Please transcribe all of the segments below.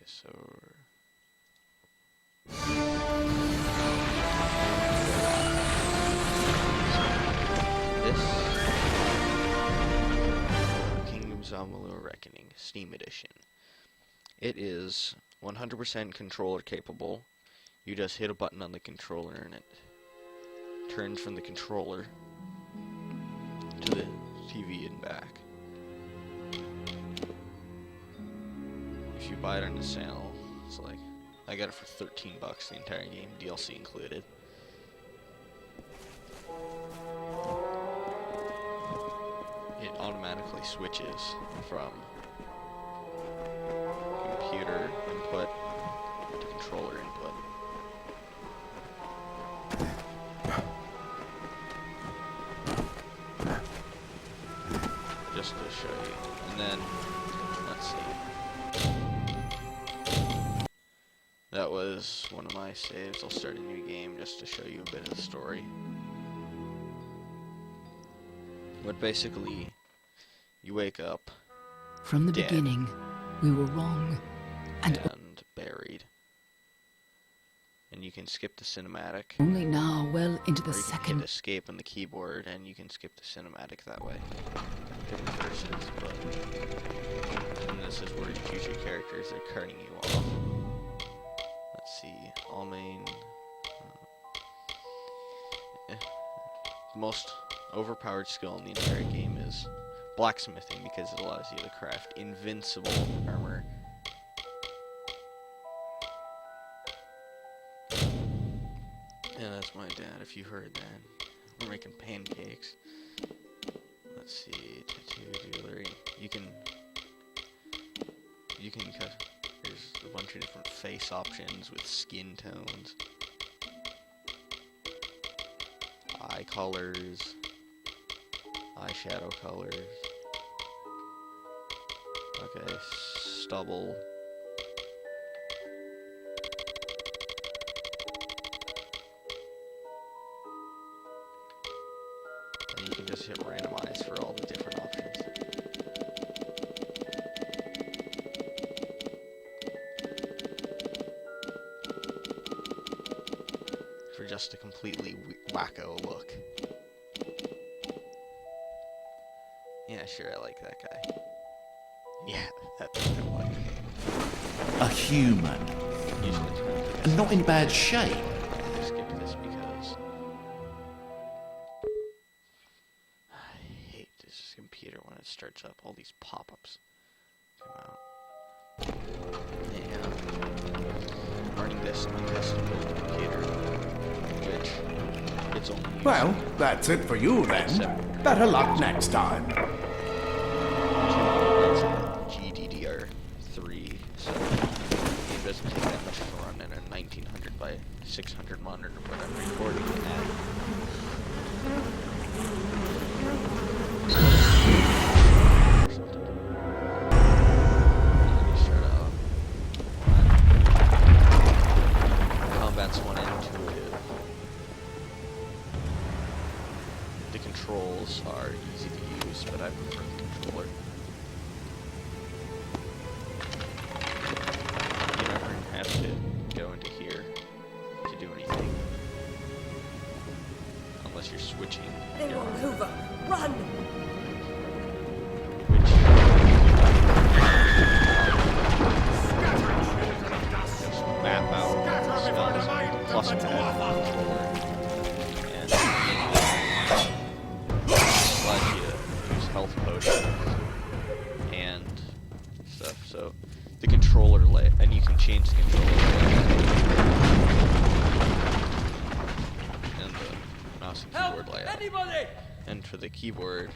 so this Kingdoms of Amalur Reckoning Steam Edition. It is 100% controller capable. You just hit a button on the controller and it turns from the controller to the TV and back. If you buy it on the sale, it's like, I got it for 13 bucks, the entire game, DLC included. It automatically switches from computer input to controller input. Just to show you. And then, let's see. That was one of my saves. I'll start a new game just to show you a bit of the story. But basically, you wake up From the dead beginning, we were wrong. and buried. And you can skip the cinematic. Only now, well into the Or you can second. hit escape on the keyboard and you can skip the cinematic that way. It reverses, but and this is where you choose your characters. They're cutting you off. Let's see, all main. The most overpowered skill in the entire game is blacksmithing because it allows you to craft invincible armor. Yeah, that's my dad, if you heard that. We're making pancakes. Let's see, tattoo jewelry. You can cut, there's a bunch of different face options with skin tones. Eye colors. Eyeshadow colors. Okay, stubble. And you can just hit randomize for all the different options. For just a completely wacko look. Yeah, sure, I like that guy. Yeah, that's what I like. A human, Usually it's gonna be and not in bad shape. I skip this because I hate this computer when it starts up. All these pop-ups come out. And running this untestable computer, which it's only used Well, that's it for you then. Better luck next time. GDDR3, so it doesn't take that much to run in a 1900 by 600 monitor, but I'm recording it at or something. Let me start out. Combat's one intuitive. The controls are easy to use, but I prefer the controller. You never have to go into here to do anything. Unless you're switching. They're all over. Run! Which just map out spells plus pad controller. And allows you to use health potions and stuff. So the controller and you can change the controller and the mouse and keyboard layout. Anybody! And for the keyboard,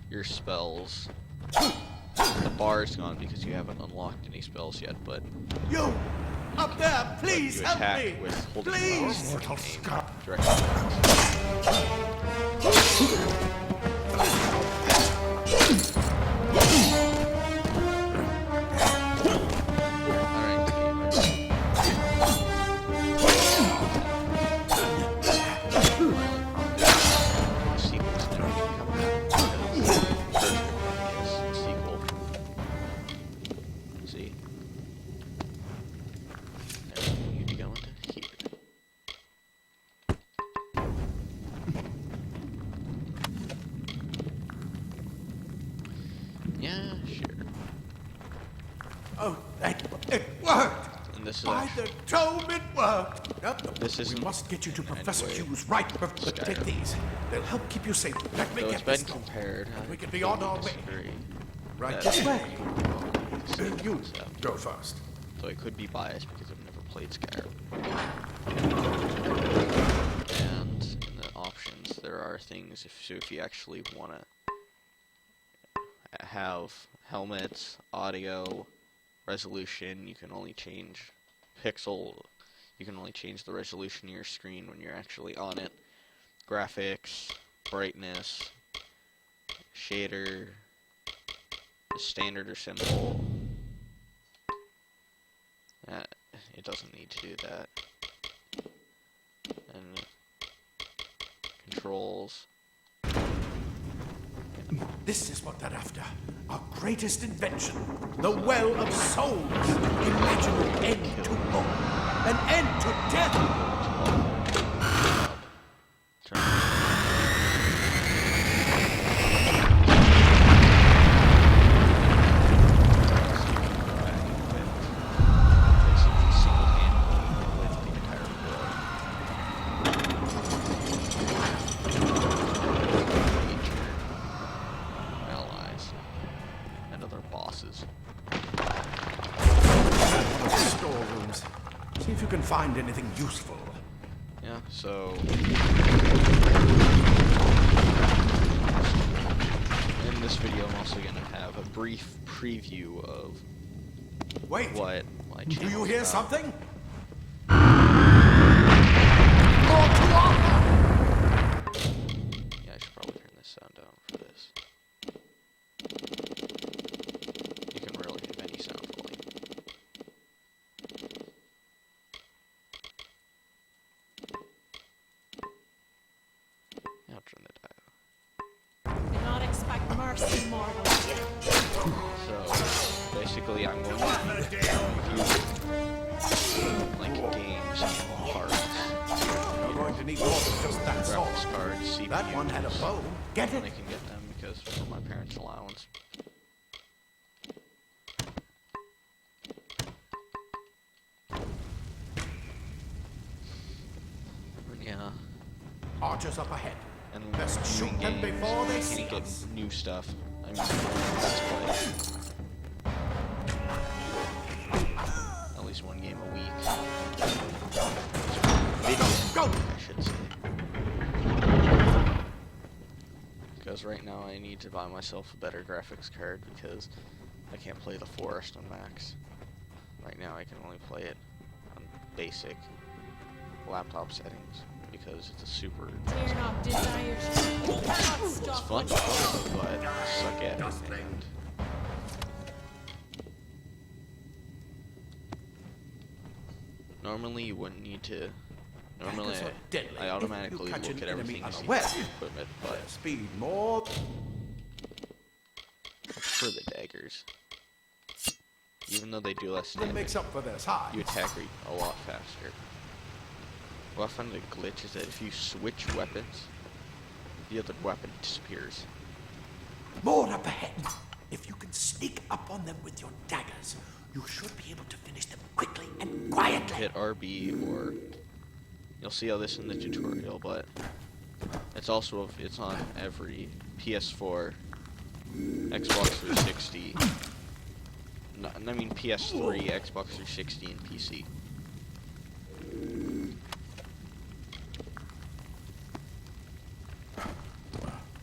your spells, the bar's gone because you haven't unlocked any spells yet, but You! Up there, you please help attack me! with holding the Please! mouse and Mortal aim scum! directly. Alright, sequel's never gonna come out because first sequel. See? Oh, it worked! And this is By the dome, it worked! This We isn't must get you to in Professor any way Q's right. Take Skyrim. these. They'll help keep you safe. Let me So get it's been this going. compared. I We can be on our way. disagree Right that this way. the same You concept. go first. So I could be biased because I've never played Skyrim. And in the options, there are things. If you actually want to have helmets, audio, resolution, you can only change pixel. You can only change the resolution of your screen when you're actually on it. Graphics, brightness, shader, the standard or simple. It doesn't need to do that. And controls. This is what they're after. Our greatest invention. The Well of Souls. Imagine an end to war. An end to death. Turn. Storerooms. See if you can find anything useful. Yeah, so in this video I'm also going to have a brief preview of Wait. what my Do channel you is hear about. something? Yeah, I should probably turn this sound down for this. You can really have any sound volume. I'll turn the dial. Do not expect mercy, mortals. So basically, I'm going to review like games and parts, You're going to need more than just that sword. graphics cards, CPUs. That one had a bow. Get When it? I can get them because of my parents' allowance. And yeah, Archers up ahead. and when Best we're shoot reviewing them games, before they I see can't get us. new stuff. I mean, let's play. At least one game a week. Go! I should say. Because right now I need to buy myself a better graphics card because I can't play the Forest on max. Right now I can only play it on basic laptop settings because it's a super... Fear not desires. You cannot It's stop fun what to play, but I suck at it. And normally you wouldn't need to... Normally Daggers are deadly I if automatically you catch look an at enemy everything to see unaware. if it's equipment, but Their speed more. I prefer the daggers. Even though they do less That damage, makes up for their size. you attack a lot faster. What I found a glitch is that if you switch weapons, the other weapon disappears. More up ahead. If you can sneak up on them with your daggers, you should be able to finish them quickly and quietly. Hit RB, or you'll see all this in the tutorial, but it's also it's on every PS4, Xbox 360. No, I mean PS3, Xbox 360, and PC.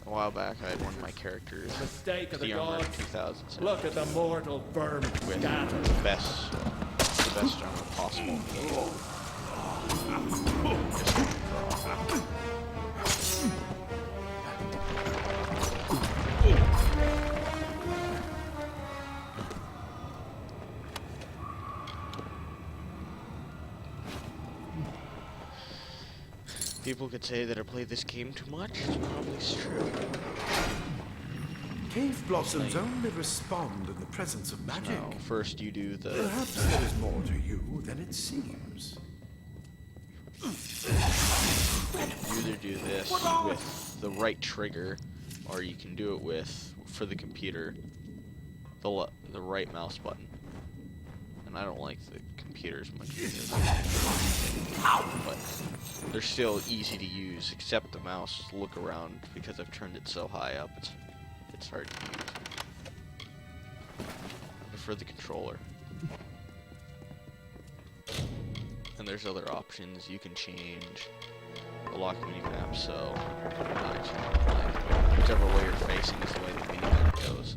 A while back, I had one of my characters, Mistake of the the armor gods. 2007, Look at the mortal vermin with scattered. the best armor possible in the game. People could say that I played this game too much. It's probably true. Cave blossoms only respond in the presence of magic. No, first you do the Perhaps there is more to you than it seems. you either do this with the right trigger, or you can do it with for the computer the right mouse button. and I don't like the computers much either. But they're still easy to use, except the mouse. Look around, because I've turned it so high up, it's hard to use. But for the controller. And there's other options. You can change the lock minimap, so whichever way you're facing is the way the minimap goes.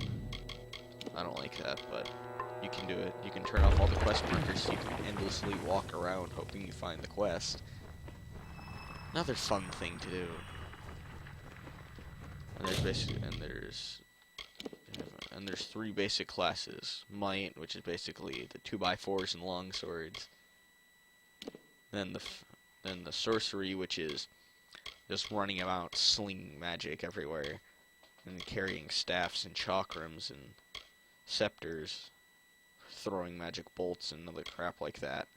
I don't like that, but you can do it. You can turn off all the quest markers so you can endlessly walk around hoping you find the quest. Another fun thing to do. And there's three basic classes. Might, which is basically the 2x4s and longswords. Then the sorcery, which is just running about slinging magic everywhere and carrying staffs and chakrams and scepters, throwing magic bolts and other crap like that.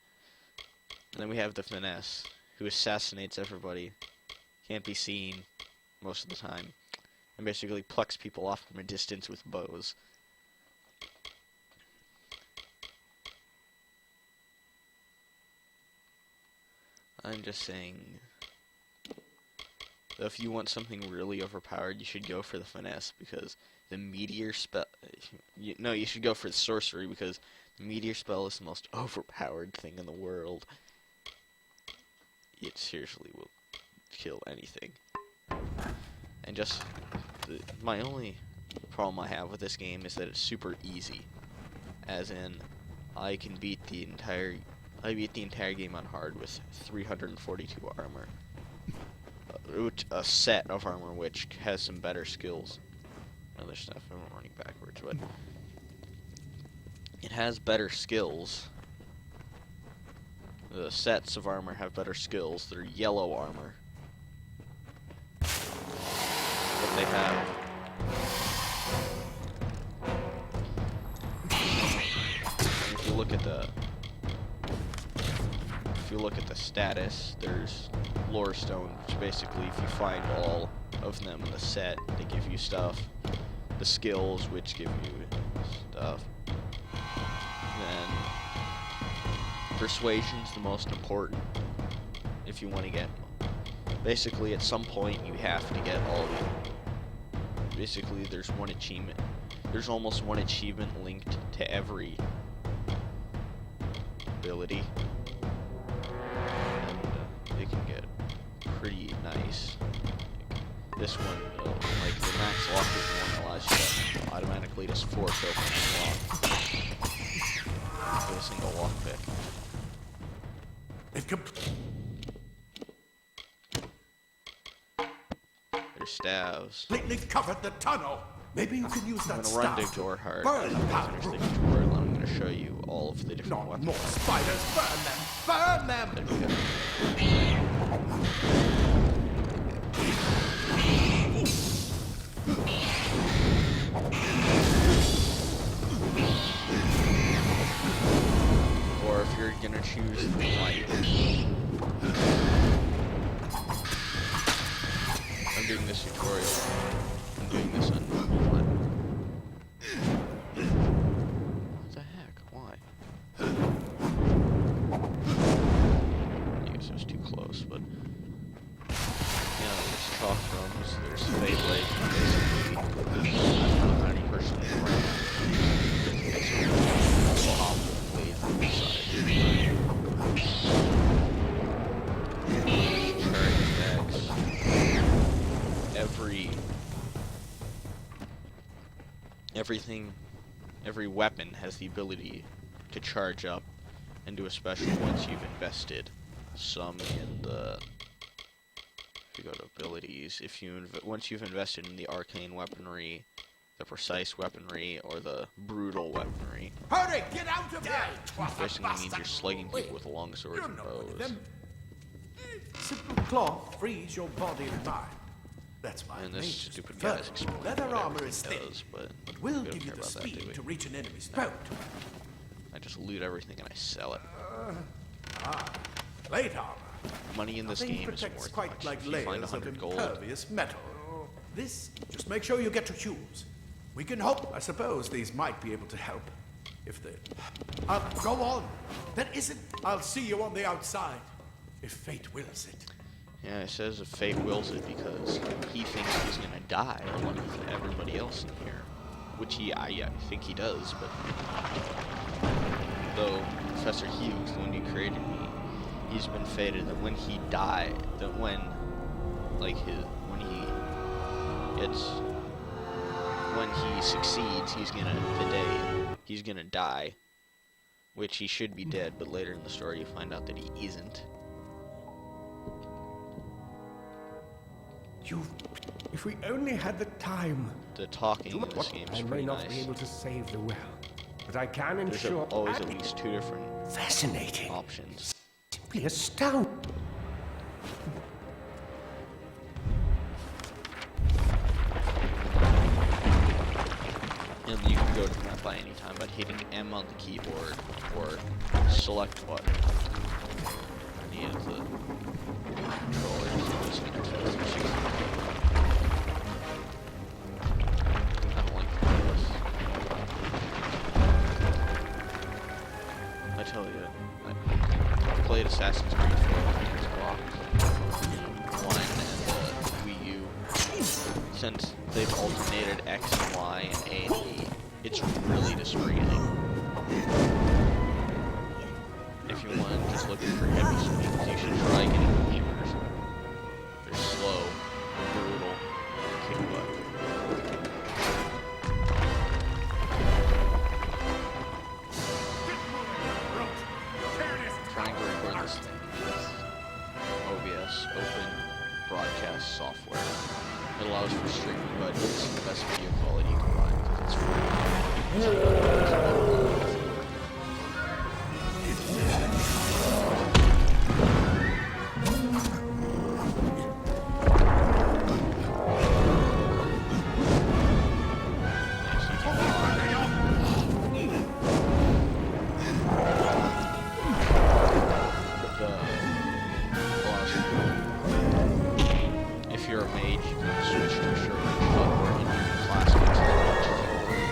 And then we have the finesse, who assassinates everybody, can't be seen most of the time, and basically plucks people off from a distance with bows. I'm just saying, if you want something really overpowered, you should go for the finesse, because the meteor spell... No, you should go for the sorcery, because the meteor spell is the most overpowered thing in the world. It seriously will kill anything. And just... my only problem I have with this game is that it's super easy. As in, I beat the entire game on hard with 342 armor. A set of armor which has some better skills. Other stuff, I'm running backwards, but it has better skills. The sets of armor have better skills. They're yellow armor. But they have... if you look at the status, there's lore stone, which basically if you find all of them in the set, they give you stuff. The skills, which give you stuff. Then persuasion's the most important if you want to get... basically at some point you have to get all of them. Basically there's one achievement. There's almost one achievement linked to every ability. And it can get pretty nice. This one, like the max lock is the one that allows you to automatically just force open and lock with a single lockpick. There's staves. Completely covered the tunnel. Maybe you can use I'm that gonna run staff. to door hard. Burn I'm the gonna power. finish the tutorial and I'm gonna show you all of the different Not weapons. more spiders. Burn them. Burn them. There we go. Or if you're gonna choose the light. I'm doing this tutorial. I'm doing this on what? What the heck? Why? I guess it was too close, but yeah, there's chalk drums, there's Beyblade, basically. I don't know any person around. Every weapon has the ability to charge up and do a special once you've invested some in the... if you go to abilities, once you've invested in the arcane weaponry, the precise weaponry, or the brutal weaponry. Hurry! Get out of here! Basically means you're slugging people with long swords and bows. Simple cloth frees your body and mind. That's why And this mages stupid prefer guy's it. explaining Leather what armor is everything thin, does, but but will we don't give you care the about that, do speed we? to reach an enemy's throat. I just loot everything and I sell it. Plate armor. Money in this Nothing game is protects worth quite much. like If you find layers of 100 gold, impervious metal. This, just make sure you get to choose. We can hope. I suppose these might be able to help. If they... go on. That isn't... I'll see you on the outside. If fate wills it. Yeah, it says if fate wills it because he thinks he's gonna die along with everybody else in here. Which I think he does, but... Though Professor Hughes, the one who created me, he's been fated that when he died, that when he succeeds, he's gonna die. Which he should be dead, but later in the story you find out that he isn't. If we only had the time. The talking in this game is I may pretty not be nice. able to save the well, but I can There's ensure. always at least 2 different Fascinating. options. Simply astounding. And you can go to the map by any time by hitting M on the keyboard or select button. Any of the controllers using interface. I don't like this. I tell you, I played Assassin's Creed 4 on Xbox One and Wii U. Since they've alternated X and Y and A and B, it's really displeasing. If you want to just looking for heavy swings, you should try getting the gamers. They're slow, brutal, kick butt. Trying to record this thing with OBS, Open Broadcast Software. It allows for streaming, but it's the best video quality you can find because it's free. If you're a mage, you can switch to shirt and upward and use classic to the game.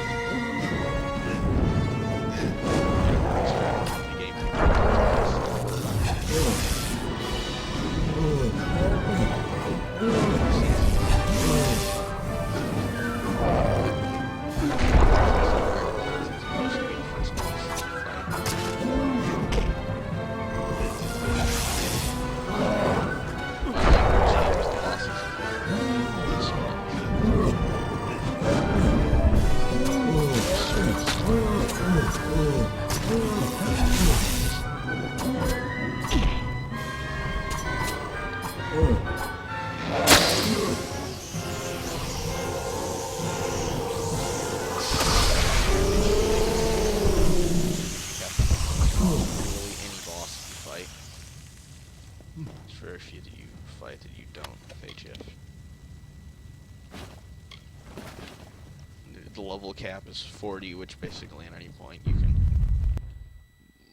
Very few that you fight that you don't HF. The level cap is 40, which basically at any point you can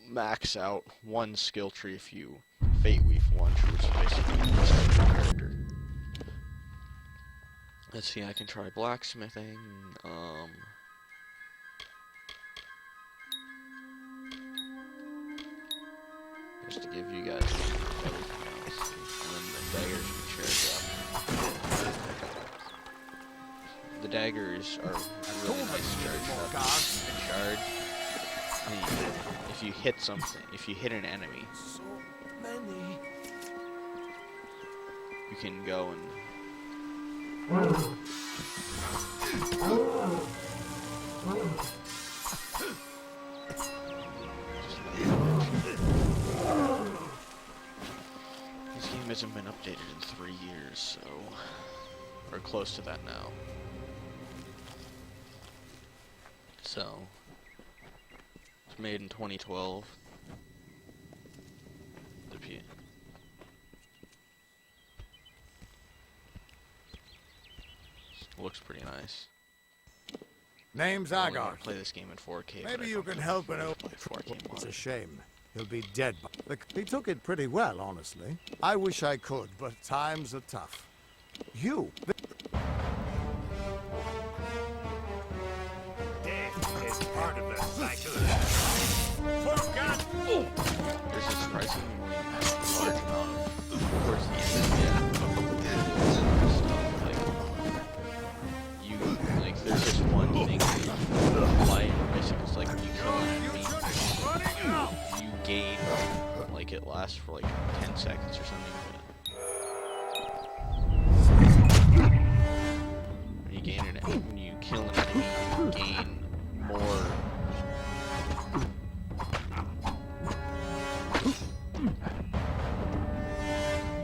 max out one skill tree if you Fate Weave one, which is basically your character. Let's see, I can try blacksmithing, just to give you guys everything else. And then the daggers can charge up. The daggers are really nice charge up and charge. And if you hit something, if you hit an enemy, So many. you can go and this game hasn't been updated in 3 years, so we're close to that now. So it's made in 2012. The P looks pretty nice. Name's I only Agar. wanna play this game in 4K. but I Maybe you don't can know help an if I old... play 4K It's a mod. shame. He'll be dead. He took it pretty well, honestly. I wish I could, but times are tough. You... Death is part of the cycle. gain, like it lasts for like 10 seconds or something. But when you kill an enemy, you gain more.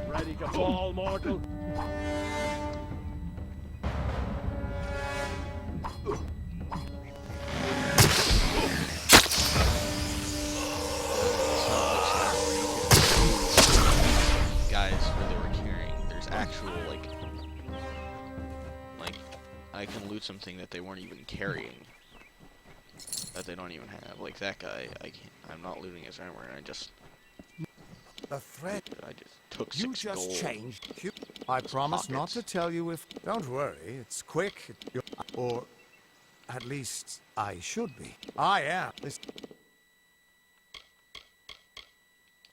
Ready to fall, mortal? Guys where they were carrying. There's actual like I can loot something that they weren't even carrying. That they don't even have. Like that guy, I'm not looting his armor, and I just took 6 You just gold. changed. I promise not to tell you if. Don't worry, it's quick. Or at least I should be. I am.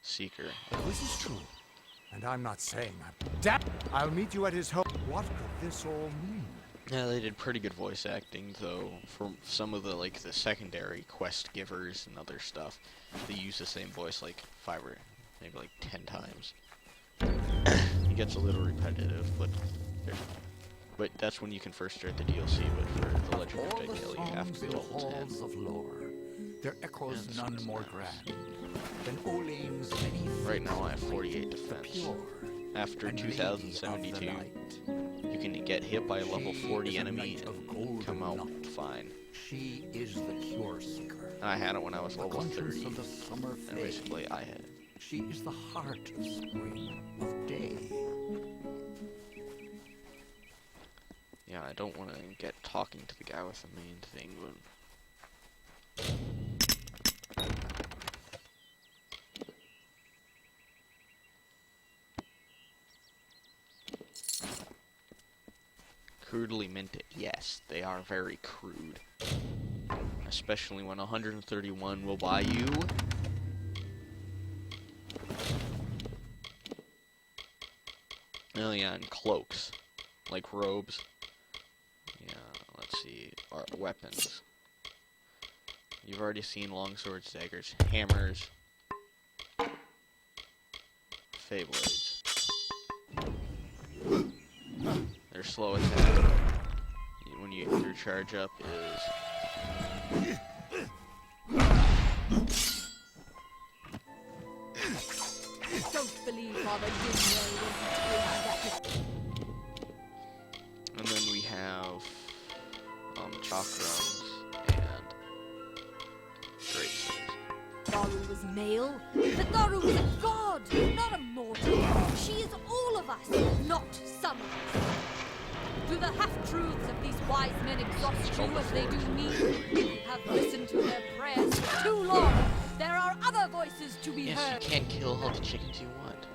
Seeker. This is true. And I'm not saying I'm. Damn! I'll meet you at his home. What could this all mean? Yeah, they did pretty good voice acting, though. For some of the the secondary quest givers and other stuff, they use the same voice like 5 or maybe like 10 times. It gets a little repetitive, but that's when you can first start the DLC. But for the Legend of Daedale, you have to be level 10. Of lore, their echoes Yeah, none that's more nice. grand than Olene's many. Right now, I have 48 defense. After 2072, you can get hit by a level 40 enemy and come out fine. She is the cure seeker. I had it when I was level Conscience 30, of the summer and fade. basically I had it. She is the heart of spring, of day. Yeah, I don't want to get talking to the guy with the main thing, but... Crudely minted. Yes, they are very crude. Especially when 131 will buy you... Oh yeah, and cloaks. Like robes. Yeah, let's see. Weapons. You've already seen longswords, daggers, hammers, Feyblades. Their slow attack, when your charge up is... Don't believe Father Gimlo when he tells you that. And then we have chakrams and great swords. Thoru was male, but Thoru was a god, not a mortal. She is all of us, not some of us. Do the half-truths of these wise men exhaust you as they do me? You have listened to their prayers for too long. There are other voices to be Yes, heard. you can't kill all the chickens you want.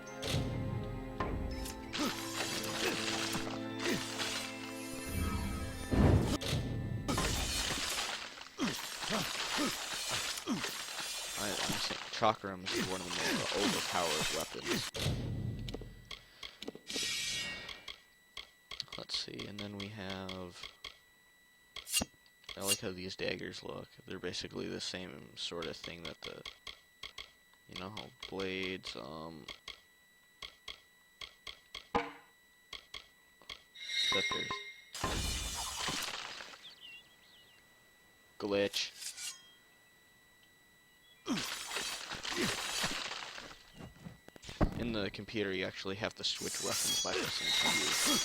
I'm saying chakrams is one of the more overpowered weapons. Let's see, and then we have... I like how these daggers look. They're basically the same sort of thing that the... You know how blades, Clippers. Glitch. In the computer, you actually have to switch weapons by pressing Q.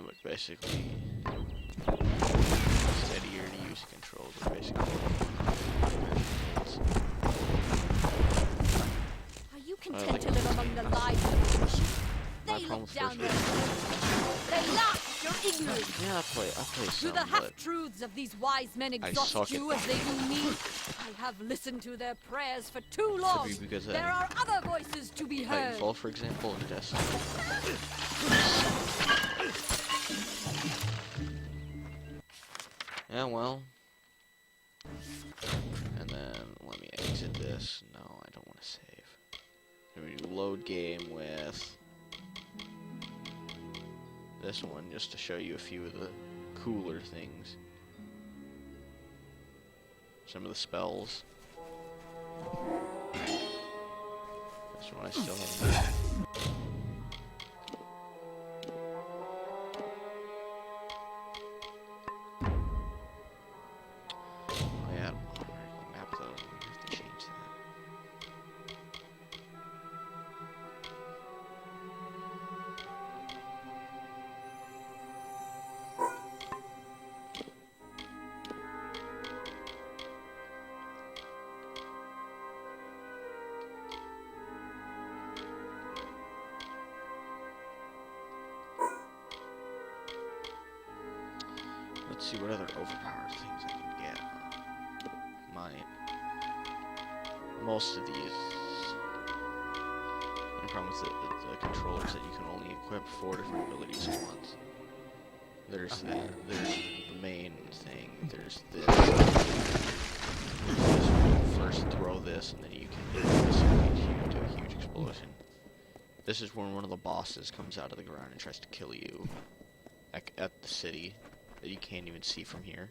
But basically, steadier to use controls, but basically. Are you content to live among the lives of the nation? They problem look with down first their noses. They laugh at your ignorance. Yeah, I play Do some, the but half-truths of these wise men exhaust suck you at as they do me? I have listened to their prayers for too long. Could be because There are other voices to be heard. Titanfall, for example, and Destiny. Yeah, well. And then, let me exit this. No, I don't want to save. We do load game with this one, just to show you a few of the cooler things. some of the spells. This one I still haven't. Oh yeah, map though. We have to change that. Let's see what other overpowered things I can get. Most of these. The problem with the controllers that you can only equip 4 different abilities at once. There's that. There's the main thing. There's this. First throw this, and then you can do a huge explosion. This is when one of the bosses comes out of the ground and tries to kill you at the city that you can't even see from here.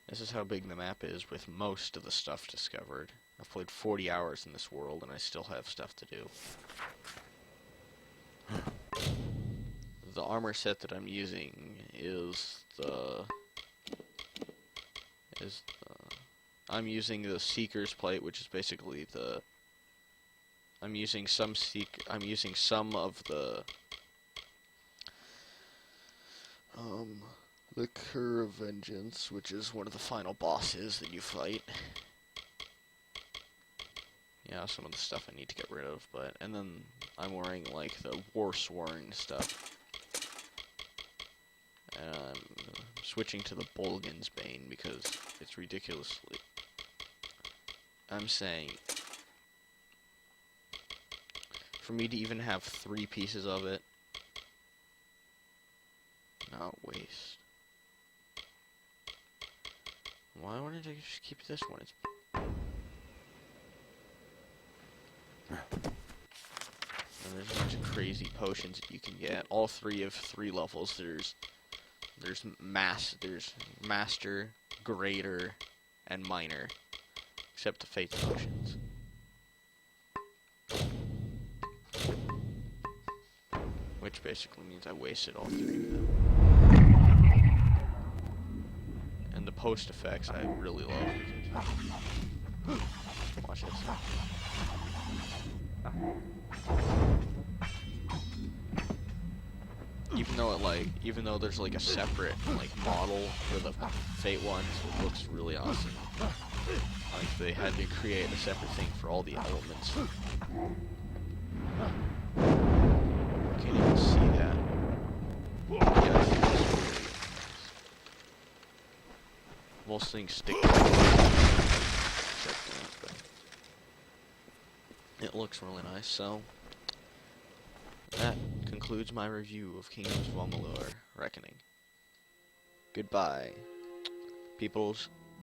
This is how big the map is with most of the stuff discovered. I've played 40 hours in this world and I still have stuff to do. The armor set that I'm using is I'm using the Seeker's plate, which is basically I'm using some of the Cur of Vengeance, which is one of the final bosses that you fight. Yeah, some of the stuff I need to get rid of, and then I'm wearing like the Warsworn stuff. And I'm switching to the Bolgan's Bane because it's ridiculously. I'm saying, for me to even have 3 pieces of it, not waste. Why wouldn't I just keep this one? And there's a bunch of crazy potions that you can get. All 3 of 3 levels. There's Master, Greater, and Minor. Except the Fate potions. Which basically means I wasted all 3 of them. And the post effects I really love because watch this. Even though there's like a separate like model for the Fate ones, it looks really awesome. Like they had to create a separate thing for all the elements. Can't even see that. Yes, most things stick to but it looks really nice, so that concludes my review of Kingdoms of Amalur Reckoning. Goodbye, peoples.